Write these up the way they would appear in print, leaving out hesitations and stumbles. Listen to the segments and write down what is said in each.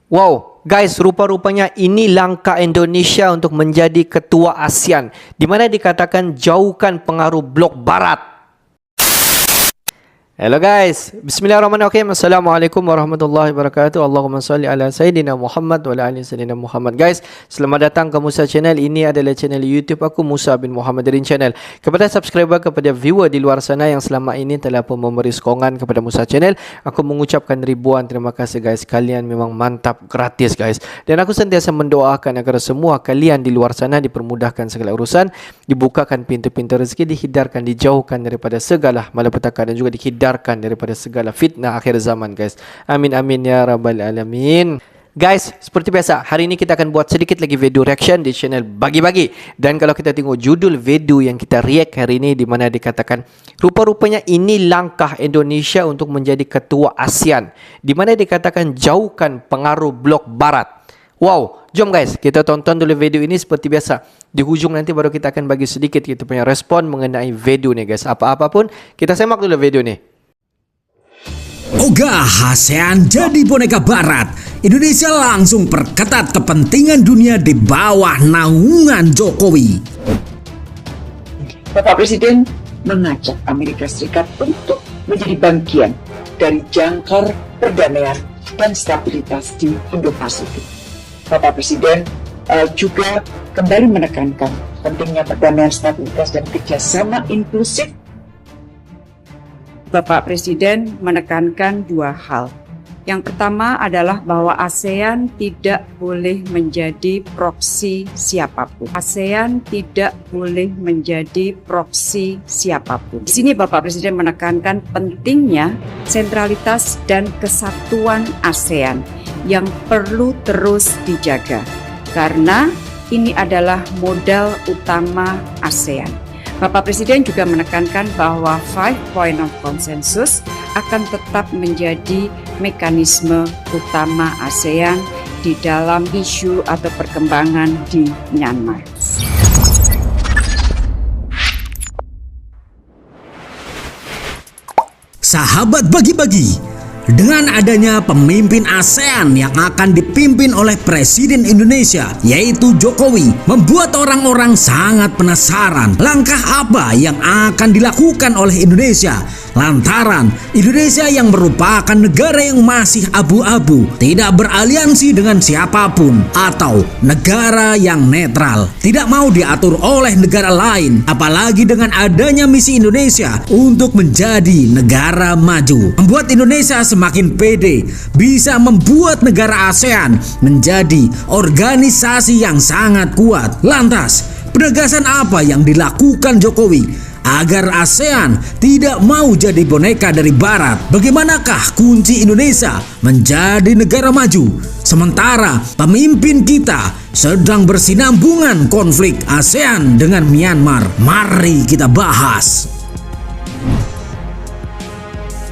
Wow, guys, rupa-rupanya ini langkah Indonesia untuk menjadi ketua ASEAN, di mana dikatakan jauhkan pengaruh blok barat. Hello guys, bismillahirrahmanirrahim. Assalamualaikum warahmatullahi wabarakatuh. Allahumma salli ala Sayyidina Muhammad wa ala ali Sayyidina Muhammad. Guys, selamat datang ke Musa Channel. Ini adalah channel YouTube aku, Musa bin Muhammad Darin Channel. Kepada subscriber, kepada viewer di luar sana yang selama ini telah pun memberi sokongan kepada Musa Channel, aku mengucapkan ribuan terima kasih guys. Kalian memang mantap, gratis guys. Dan aku sentiasa mendoakan agar semua kalian di luar sana dipermudahkan segala urusan, dibukakan pintu-pintu rezeki, dihindarkan, dijauhkan daripada segala malapetaka dan juga dihindarkan daripada segala fitnah akhir zaman guys. Amin amin ya rabbal alamin. Guys, seperti biasa, hari ini kita akan buat sedikit lagi video reaction di channel Bagi-Bagi. Dan kalau kita tengok judul video yang kita react hari ini, di mana dikatakan rupa-rupanya ini langkah Indonesia untuk menjadi ketua ASEAN, di mana dikatakan jauhkan pengaruh blok barat. Wow, jom guys, kita tonton dulu video ini. Seperti biasa, di hujung nanti baru kita akan bagi sedikit kita punya respon mengenai video nih guys. Apa-apapun, kita semak dulu video nih. Ogah ASEAN jadi boneka barat. Indonesia langsung perketat kepentingan dunia di bawah naungan Jokowi. Bapak Presiden mengajak Amerika Serikat untuk menjadi bagian dari jangkar perdamaian dan stabilitas di Indo-Pasifik. Bapak Presiden juga kembali menekankan pentingnya perdamaian, stabilitas, dan kerjasama inklusif. Bapak Presiden menekankan dua hal. Yang pertama adalah bahwa ASEAN tidak boleh menjadi proksi siapapun. ASEAN tidak boleh menjadi proksi siapapun. Di sini Bapak Presiden menekankan pentingnya sentralitas dan kesatuan ASEAN yang perlu terus dijaga, karena ini adalah modal utama ASEAN. Bapak Presiden juga menekankan bahwa 5 Point of Consensus akan tetap menjadi mekanisme utama ASEAN di dalam isu atau perkembangan di Myanmar. Sahabat Bagi-Bagi, dengan adanya pemimpin ASEAN yang akan dipimpin oleh Presiden Indonesia, yaitu Jokowi, membuat orang-orang sangat penasaran langkah apa yang akan dilakukan oleh Indonesia. Lantaran Indonesia yang merupakan negara yang masih abu-abu, tidak beraliansi dengan siapapun, atau negara yang netral, tidak mau diatur oleh negara lain, apalagi dengan adanya misi Indonesia untuk menjadi negara maju, membuat Indonesia semakin pede bisa membuat negara ASEAN menjadi organisasi yang sangat kuat. Lantas, penegasan apa yang dilakukan Jokowi agar ASEAN tidak mau jadi boneka dari barat? Bagaimanakah kunci Indonesia menjadi negara maju sementara pemimpin kita sedang bersinambungan konflik ASEAN dengan Myanmar? Mari kita bahas.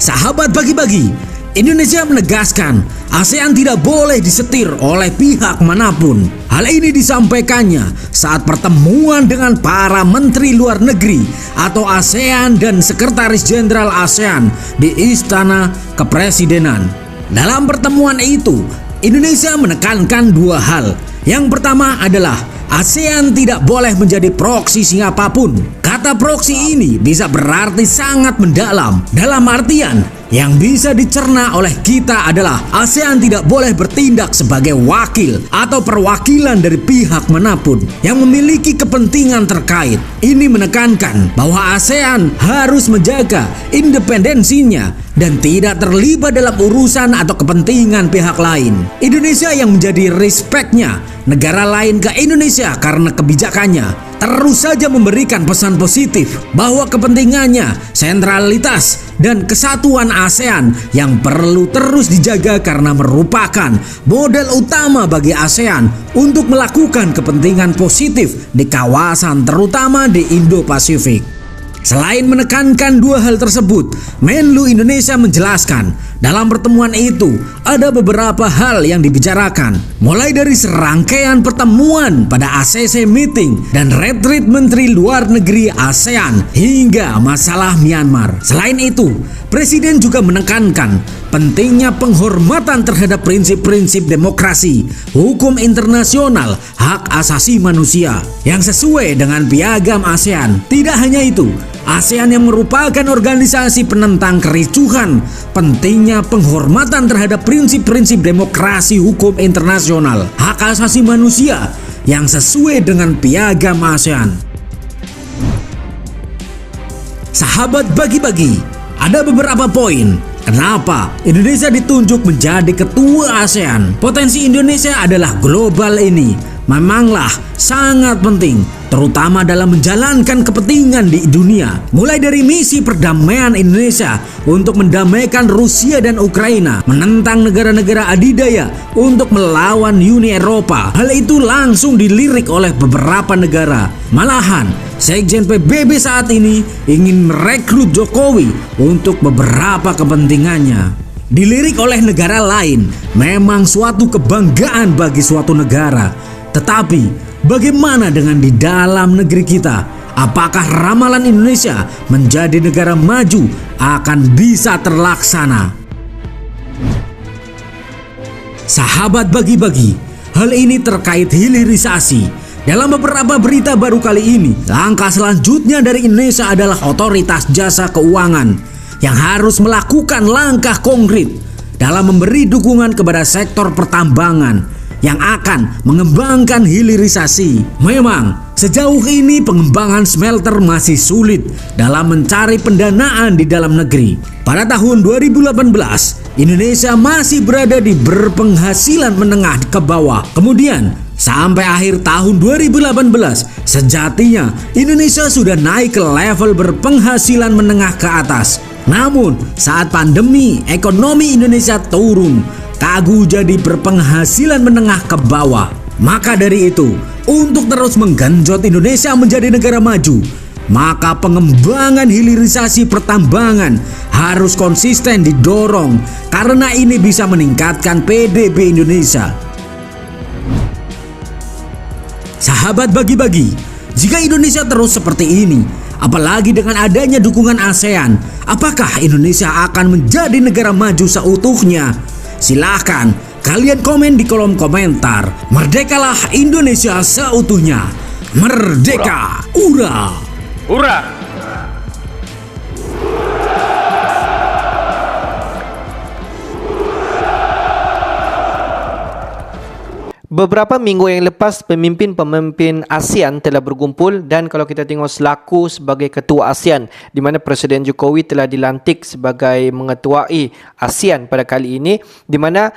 Sahabat Bagi-Bagi, Indonesia menegaskan ASEAN tidak boleh disetir oleh pihak manapun. Hal ini disampaikannya saat pertemuan dengan para menteri luar negeri atau ASEAN dan Sekretaris Jenderal ASEAN di Istana Kepresidenan. Dalam pertemuan itu, Indonesia menekankan dua hal. Yang pertama adalah ASEAN tidak boleh menjadi proksi siapapun. Kata proksi ini bisa berarti sangat mendalam, dalam artian yang bisa dicerna oleh kita adalah ASEAN tidak boleh bertindak sebagai wakil atau perwakilan dari pihak manapun yang memiliki kepentingan terkait. Ini menekankan bahwa ASEAN harus menjaga independensinya dan tidak terlibat dalam urusan atau kepentingan pihak lain. Indonesia yang menjadi respect-nya negara lain ke Indonesia karena kebijakannya terus saja memberikan pesan positif bahwa kepentingannya, sentralitas, dan kesatuan ASEAN yang perlu terus dijaga karena merupakan modal utama bagi ASEAN untuk melakukan kepentingan positif di kawasan terutama di Indo-Pasifik. Selain menekankan dua hal tersebut, Menlu Indonesia menjelaskan dalam pertemuan itu ada beberapa hal yang dibicarakan, mulai dari serangkaian pertemuan pada ACC meeting dan retreat Menteri Luar Negeri ASEAN hingga masalah Myanmar. Selain itu, Presiden juga menekankan pentingnya penghormatan terhadap prinsip-prinsip demokrasi, hukum internasional, hak asasi manusia yang sesuai dengan piagam ASEAN. Tidak hanya itu, ASEAN yang merupakan organisasi penentang kericuhan, pentingnya penghormatan terhadap prinsip-prinsip demokrasi, hukum internasional, hak asasi manusia yang sesuai dengan piagam ASEAN. Sahabat bagi-bagi, ada beberapa poin kenapa Indonesia ditunjuk menjadi ketua ASEAN. Potensi Indonesia adalah global ini memanglah sangat penting, terutama dalam menjalankan kepentingan di dunia. Mulai dari misi perdamaian Indonesia untuk mendamaikan Rusia dan Ukraina, menentang negara-negara adidaya untuk melawan Uni Eropa. Hal itu langsung dilirik oleh beberapa negara. Malahan, Sekjen PBB saat ini ingin merekrut Jokowi untuk beberapa kepentingannya. Dilirik oleh negara lain memang suatu kebanggaan bagi suatu negara. Tetapi bagaimana dengan di dalam negeri kita? Apakah ramalan Indonesia menjadi negara maju akan bisa terlaksana? Sahabat bagi-bagi, hal ini terkait hilirisasi. Dalam beberapa berita baru kali ini, langkah selanjutnya dari Indonesia adalah otoritas jasa keuangan yang harus melakukan langkah konkret dalam memberi dukungan kepada sektor pertambangan yang akan mengembangkan hilirisasi. Memang sejauh ini pengembangan smelter masih sulit dalam mencari pendanaan di dalam negeri. Pada tahun 2018, Indonesia masih berada di berpenghasilan menengah ke bawah. Kemudian sampai akhir tahun 2018, sejatinya Indonesia sudah naik ke level berpenghasilan menengah ke atas. Namun saat pandemi, ekonomi Indonesia turun, kagu jadi berpenghasilan menengah ke bawah. Maka dari itu, untuk terus menggenjot Indonesia menjadi negara maju, maka pengembangan hilirisasi pertambangan harus konsisten didorong, karena ini bisa meningkatkan PDB Indonesia. Sahabat bagi-bagi, jika Indonesia terus seperti ini, apalagi dengan adanya dukungan ASEAN, apakah Indonesia akan menjadi negara maju seutuhnya? Silahkan kalian komen di kolom komentar. Merdekalah Indonesia seutuhnya. Merdeka! Ura! Hurra! Beberapa minggu yang lepas, pemimpin-pemimpin ASEAN telah berkumpul, dan kalau kita tengok selaku sebagai ketua ASEAN, di mana Presiden Jokowi telah dilantik sebagai mengetuai ASEAN pada kali ini, di mana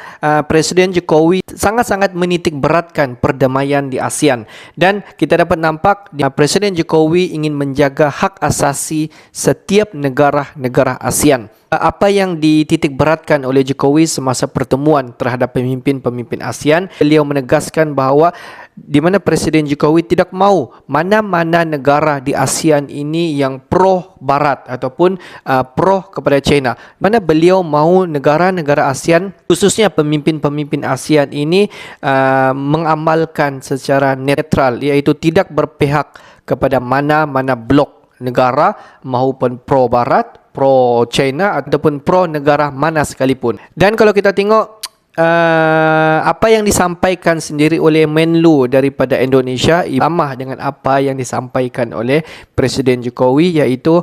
Presiden Jokowi sangat-sangat menitik beratkan perdamaian di ASEAN, dan kita dapat nampak Presiden Jokowi ingin menjaga hak asasi setiap negara-negara ASEAN. Apa yang dititik beratkan oleh Jokowi semasa pertemuan terhadap pemimpin-pemimpin ASEAN, beliau menegaskan bahawa di mana Presiden Jokowi tidak mahu mana-mana negara di ASEAN ini yang pro Barat ataupun pro kepada China. Mana beliau mahu negara-negara ASEAN, khususnya pemimpin-pemimpin ASEAN ini mengamalkan secara netral, iaitu tidak berpihak kepada mana-mana blok negara maupun pro Barat, pro China ataupun pro negara mana sekalipun. Dan kalau kita tengok apa yang disampaikan sendiri oleh Menlu daripada Indonesia sama dengan apa yang disampaikan oleh Presiden Jokowi, iaitu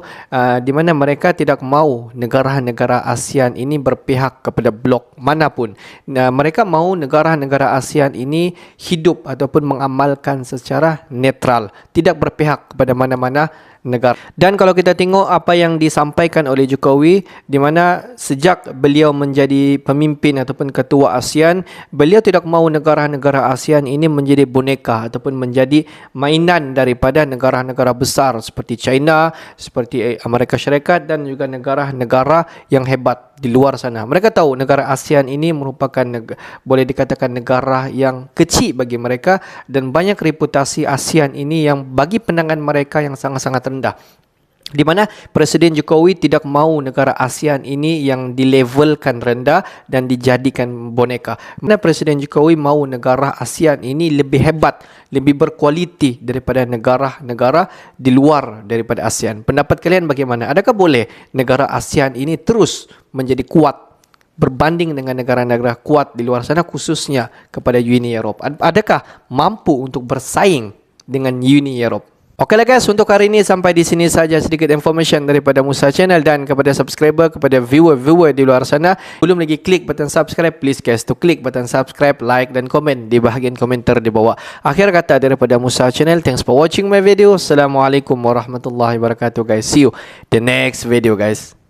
di mana mereka tidak mahu negara-negara ASEAN ini berpihak kepada blok manapun. Mereka mahu negara-negara ASEAN ini hidup ataupun mengamalkan secara netral, tidak berpihak kepada mana-mana negara. Dan kalau kita tengok apa yang disampaikan oleh Jokowi, di mana sejak beliau menjadi pemimpin ataupun ketua ASEAN, beliau tidak mahu negara-negara ASEAN ini menjadi boneka ataupun menjadi mainan daripada negara-negara besar seperti China, seperti Amerika Syarikat dan juga negara-negara yang hebat di luar sana. Mereka tahu negara ASEAN ini merupakan boleh dikatakan negara yang kecil bagi mereka, dan banyak reputasi ASEAN ini yang bagi pandangan mereka yang sangat-sangat rendah. Di mana Presiden Jokowi tidak mahu negara ASEAN ini yang dilevelkan rendah dan dijadikan boneka. Mana Presiden Jokowi mahu negara ASEAN ini lebih hebat, lebih berkualiti daripada negara-negara di luar daripada ASEAN. Pendapat kalian bagaimana? Adakah boleh negara ASEAN ini terus menjadi kuat berbanding dengan negara-negara kuat di luar sana, khususnya kepada Uni Eropa? Adakah mampu untuk bersaing dengan Uni Eropa? Okeylah guys, untuk hari ini sampai di sini saja sedikit information daripada Musa Channel, dan kepada subscriber, kepada viewer di luar sana, belum lagi klik button subscribe, please guys to klik button subscribe, like dan komen di bahagian komentar di bawah. Akhir kata daripada Musa Channel, thanks for watching my video. Assalamualaikum warahmatullahi wabarakatuh guys. See you the next video guys.